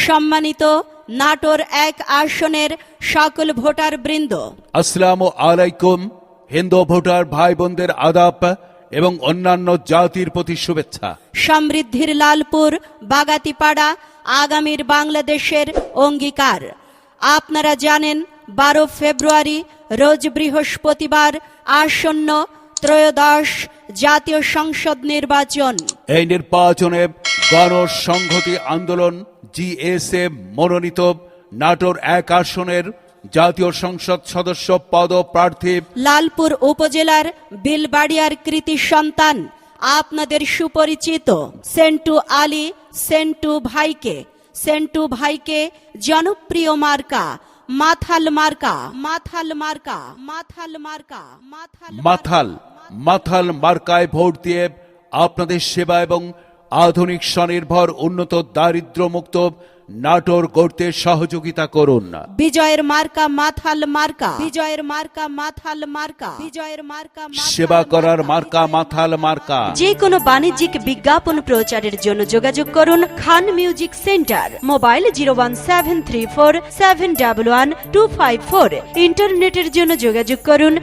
সম্মানিত নাটোর 1 আসনের সকল ভোটার বৃন্দ, আসসালামু আলাইকুম। হিন্দু ভোটার ভাই বোনদের আদাব এবং অন্যান্য জাতির প্রতি শুভেচ্ছা। সমৃদ্ধির লালপুর বাগাতিপাড়া আগামীর বাংলাদেশের অঙ্গীকার। আপনারা জানেন 12 ফেব্রুয়ারি রোজ বৃহস্পতিবার আসন্ন ত্রয়োদশ জাতীয় সংসদ নির্বাচন। এই নির্বাচনে গণসংহতি আন্দোলন জিএসএ মনোনীত নাটোর 1 আসনের জাতীয় সংসদ সদস্য পদপ্রার্থী লালপুর উপজেলার বিলবাড়িয়ার কৃতি সন্তান আপনাদের সুপরিচিত সেন্টু আলী সেন্টু ভাইকে জনপ্রিয় মার্কা মাথাল মার্কায় ভোট দিয়ে আপনাদের সেবা এবং আধুনিক স্বনির্ভর উন্নত দারিদ্র্যমুক্ত নাটোর গড়তে সহযোগিতা করুন। বিজয়ের মার্কা মাথাল মার্কা। সেবা করার মার্কা মাথাল মার্কা। যে কোনো বাণিজ্যিক বিজ্ঞাপন প্রচারের জন্য যোগাযোগ করুন খান মিউজিক সেন্টার। মোবাইল 01734711254। ইন্টারনেটের জন্য যোগাযোগ করুন